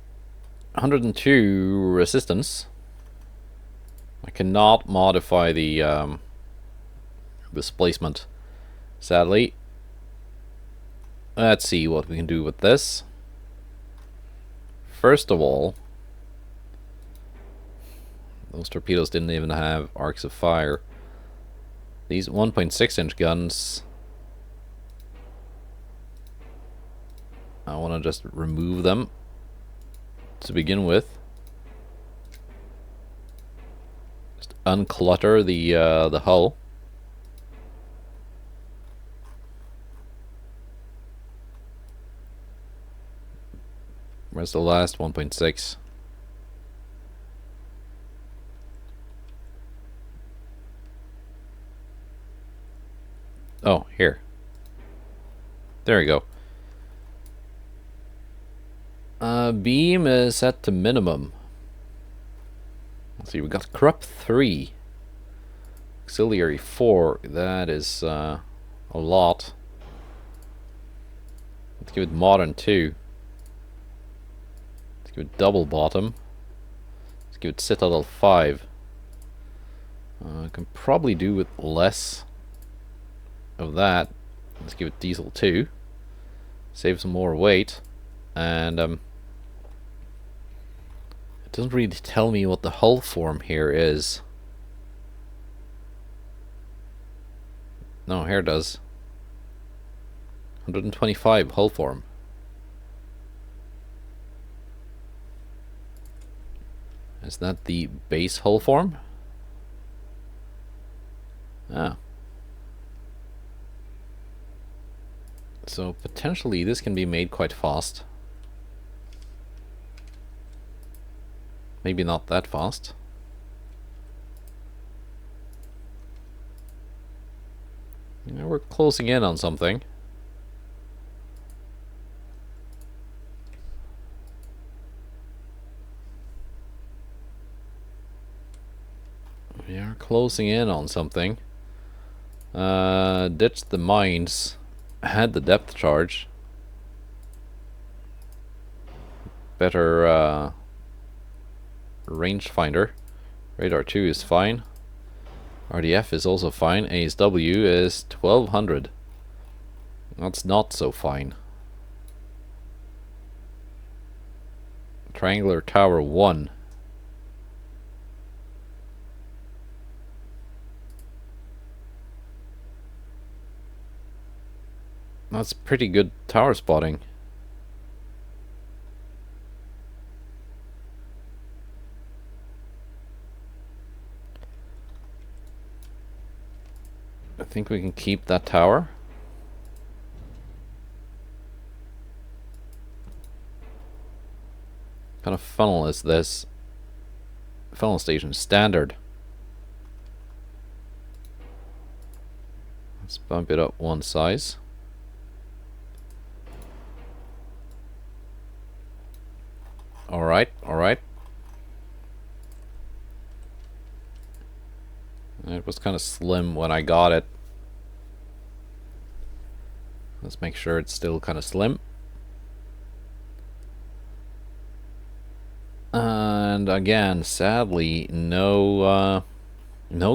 102 resistance. I cannot modify the displacement, sadly. Let's see what we can do with this. First of all, those torpedoes didn't even have arcs of fire. These 1.6-inch guns, I want to just remove them to begin with. Just unclutter the hull. Where's the last 1.6? Oh, here. There we go. Beam is set to minimum. Let's see, we got corrupt 3. Auxiliary 4. That is a lot. Let's give it modern 2. Let's give it double bottom. Let's give it citadel 5. I can probably do with less of that. Let's give it diesel 2. Save some more weight. And it doesn't really tell me what the hull form here is. No, here it does. 125 hull form. Is that the base hull form? Ah. So potentially this can be made quite fast. Maybe not that fast. Yeah, we're closing in on something. We are closing in on something. Ditched the mines. Had the depth charge. Better rangefinder. Radar 2 is fine. RDF is also fine. ASW is 1200. That's not so fine. Triangular Tower 1. That's pretty good tower spotting. I think we can keep that tower. What kind of funnel is this? Funnel station standard. Let's bump it up one size. Alright, alright. It was kind of slim when I got it. Let's make sure it's still kind of slim. And again, sadly, no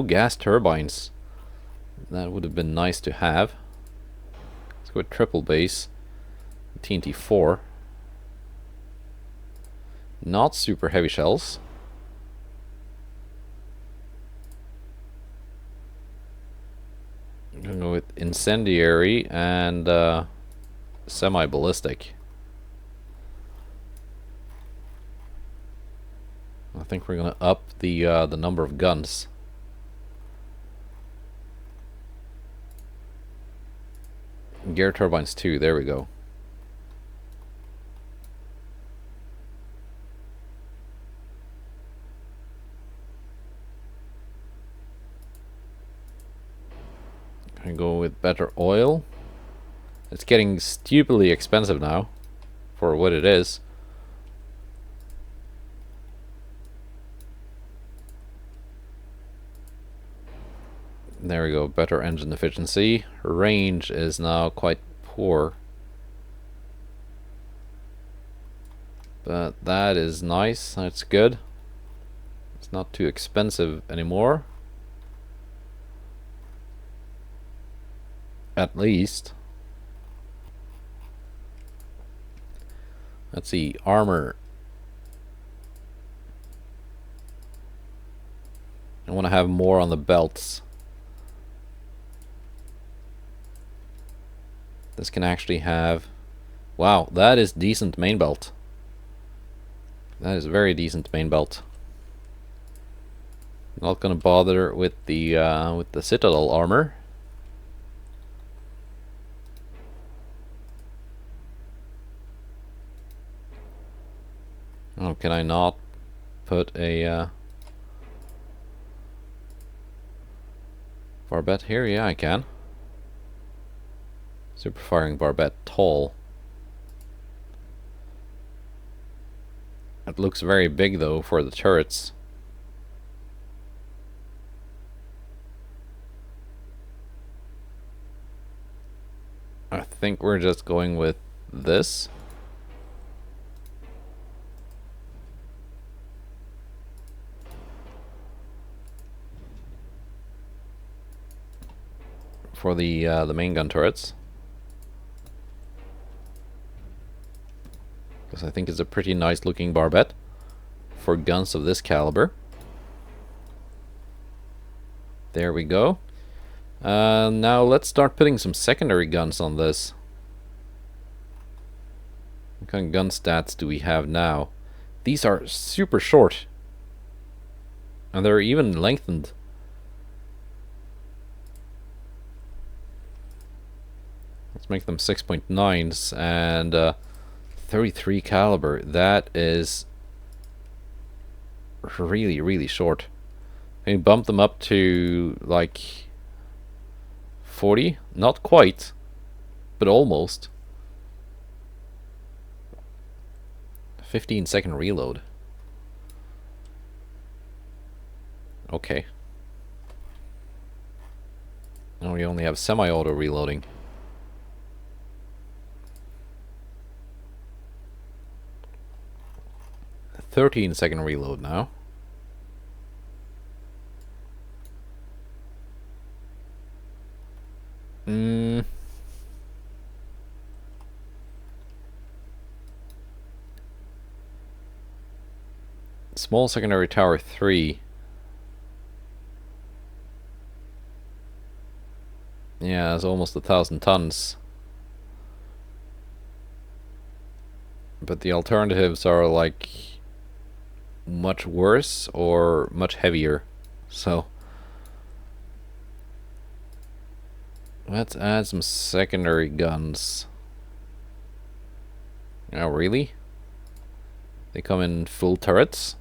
gas turbines. That would have been nice to have. Let's go with triple base. TNT-4. Not super heavy shells. I'm gonna go with incendiary and semi-ballistic. I think we're gonna up the number of guns. Gear turbines 2, there we go. I go with better oil. It's getting stupidly expensive now for what it is. There we go, better engine efficiency. Range is now quite poor. But that is nice, that's good. It's not too expensive anymore. At least. Let's see, armor. I want to have more on the belts. This can actually have... Wow, that is decent main belt. That is a very decent main belt. Not gonna bother with the Citadel armor. Oh, can I not put a barbette here? Yeah, I can. Super firing barbette tall. It looks very big though for the turrets. I think we're just going with this. For the main gun turrets. Because I think it's a pretty nice looking barbette for guns of this caliber. There we go. Now let's start putting some secondary guns on this. What kind of gun stats do we have now? These are super short. And they're even lengthened. Let's make them 6.9s and 33 caliber. That is really, really short. Can you bump them up to like 40? Not quite, but almost. 15-second reload. Okay. Now we only have semi-auto reloading. 13-second reload now. Small secondary tower 3. Yeah, it's almost 1,000 tons. But the alternatives are like much worse or much heavier. So let's add some secondary guns. Oh, really? They come in full turrets?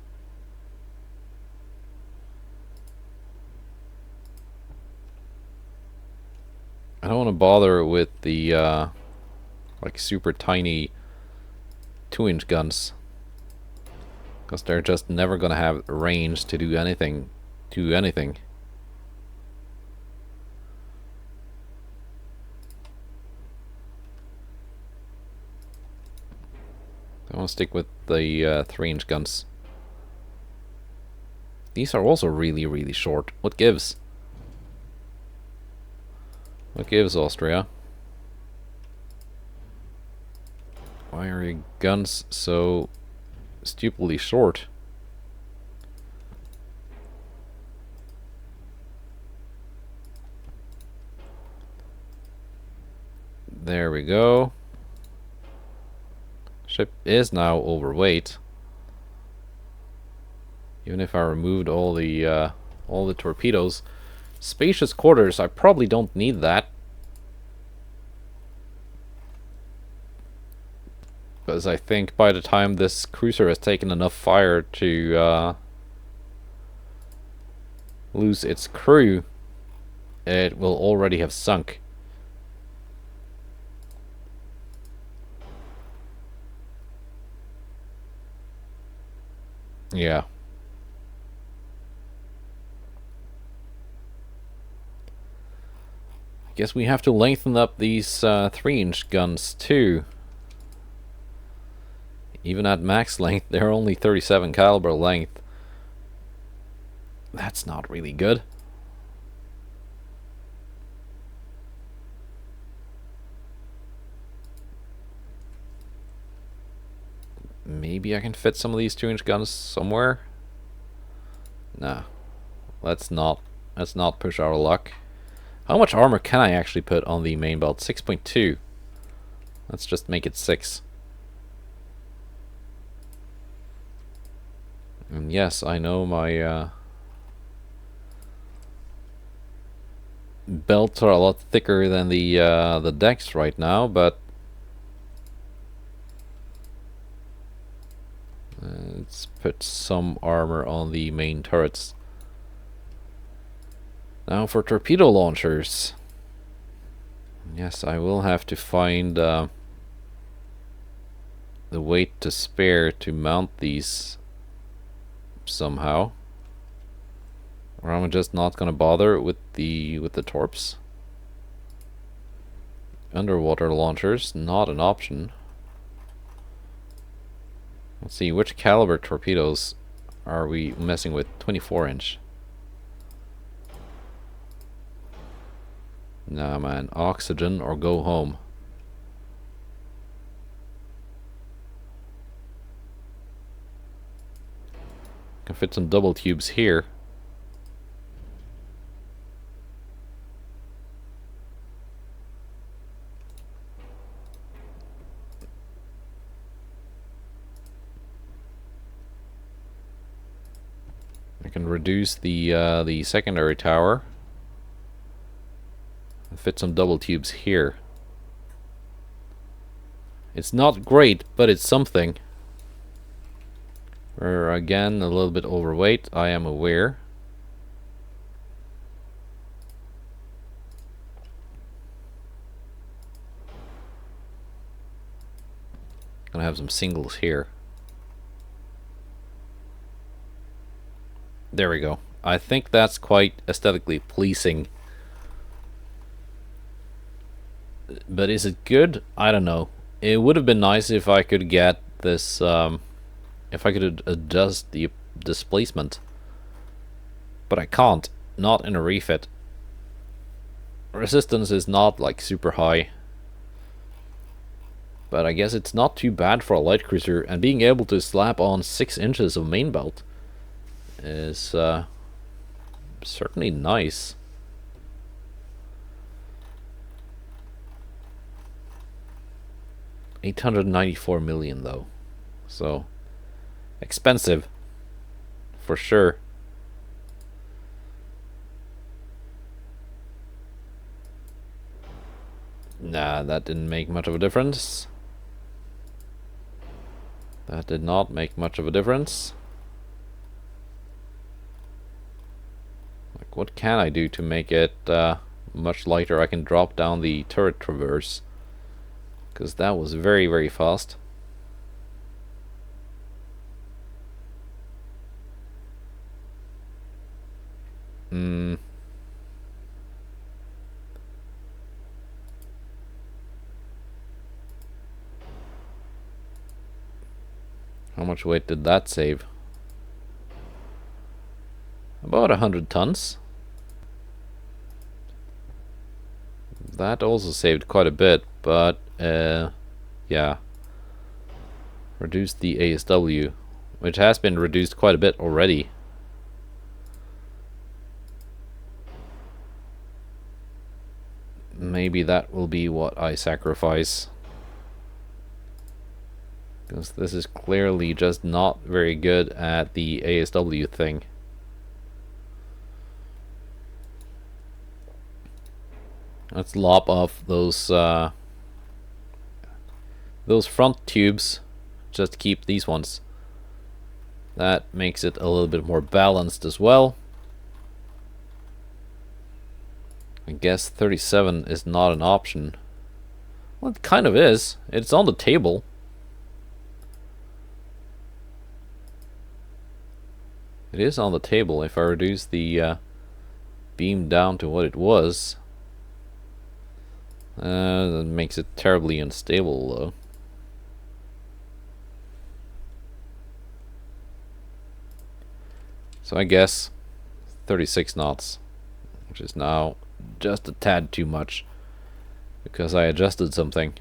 I don't want to bother with the like super tiny 2-inch guns, because they're just never gonna have range to do anything. I want to stick with the 3-inch guns. These are also really, really short. What gives? What gives, Austria? Why are your guns so stupidly short? There we go. Ship is now overweight. Even if I removed all the torpedoes. Spacious quarters, I probably don't need that. Because I think by the time this cruiser has taken enough fire to lose its crew, it will already have sunk. Yeah. Guess we have to lengthen up these 3-inch guns too. Even at max length, they're only 37 caliber length. That's not really good. Maybe I can fit some of these 2-inch guns somewhere. Nah, let's not push our luck. How much armor can I actually put on the main belt? 6.2. Let's just make it 6. And yes, I know my belts are a lot thicker than the decks right now, but let's put some armor on the main turrets. Now for torpedo launchers. Yes, I will have to find the weight to spare to mount these somehow. Or I'm just not gonna bother with the torps. Underwater launchers, not an option. Let's see, which caliber torpedoes are we messing with? 24-inch. Nah, man. Oxygen or go home. Can fit some double tubes here. I can reduce the secondary tower and fit some double tubes here. It's not great, but it's something. We're again a little bit overweight, I am aware. Gonna have some singles here. There we go. I think that's quite aesthetically pleasing. But is it good? I don't know. It would have been nice if I could get this, if I could adjust the displacement. But I can't. Not in a refit. Resistance is not like super high. But I guess it's not too bad for a light cruiser, and being able to slap on 6 inches of main belt is certainly nice. $894 million though, so expensive for sure. Nah, that didn't make much of a difference. That did not make much of a difference. Like, what can I do to make it much lighter? I can drop down the turret traverse, because that was very, very fast. How much weight did that save? About 100 tons. That also saved quite a bit, but yeah. Reduced the ASW, which has been reduced quite a bit already. Maybe that will be what I sacrifice, because this is clearly just not very good at the ASW thing. Let's lop off those front tubes, just keep these ones. That makes it a little bit more balanced as well. I guess 37 is not an option. Well, it kind of is. It's on the table. It is on the table. If I reduce the beam down to what it was, that makes it terribly unstable though. So I guess 36 knots, which is now just a tad too much, because I adjusted something.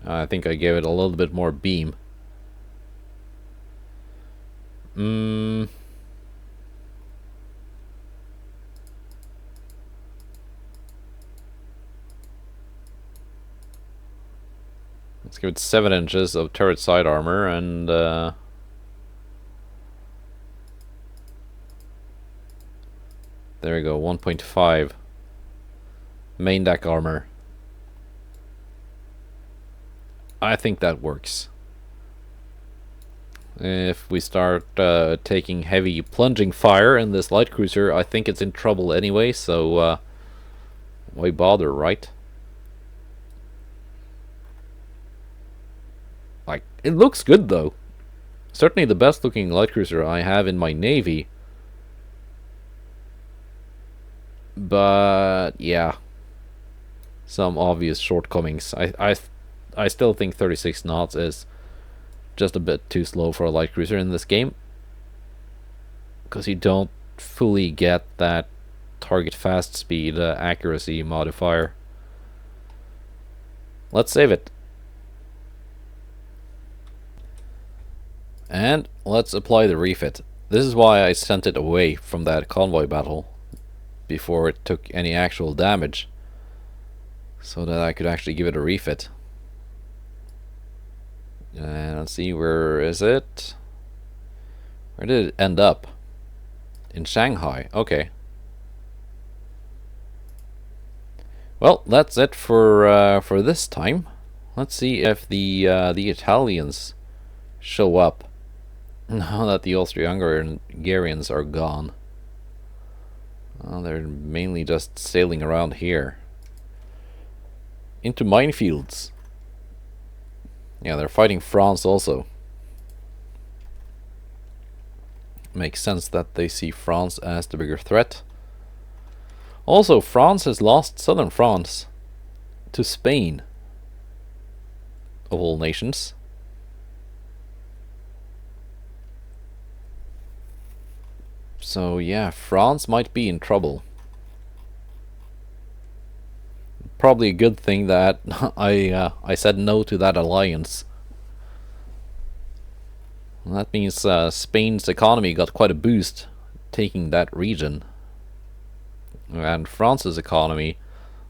I think I gave it a little bit more beam. Let's give it 7 inches of turret side armor, and there we go, 1.5 main deck armor. I think that works. If we start taking heavy plunging fire in this light cruiser, I think it's in trouble anyway, so why bother, right? Like, it looks good though. Certainly the best looking light cruiser I have in my navy. But yeah, some obvious shortcomings. I still think 36 knots is just a bit too slow for a light cruiser in this game, because you don't fully get that target fast speed accuracy modifier. Let's save it. And let's apply the refit. This is why I sent it away from that convoy battle before it took any actual damage, so that I could actually give it a refit. And let's see, where is it? Where did it end up? In Shanghai, okay. Well, that's it for this time. Let's see if the Italians show up now that the Austro-Hungarians are gone. Well, they're mainly just sailing around here. Into minefields. Yeah, they're fighting France also. Makes sense that they see France as the bigger threat. Also, France has lost southern France to Spain, of all nations. So yeah, France might be in trouble. Probably a good thing that I said no to that alliance. That means Spain's economy got quite a boost taking that region. And France's economy,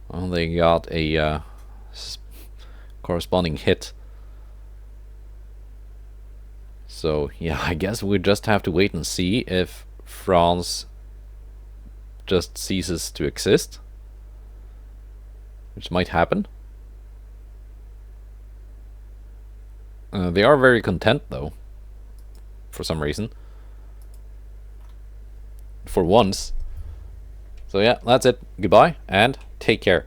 well, they got a corresponding hit. So yeah, I guess we just have to wait and see if France just ceases to exist, which might happen. They are very content though, for some reason. For once. So yeah, that's it. Goodbye and take care.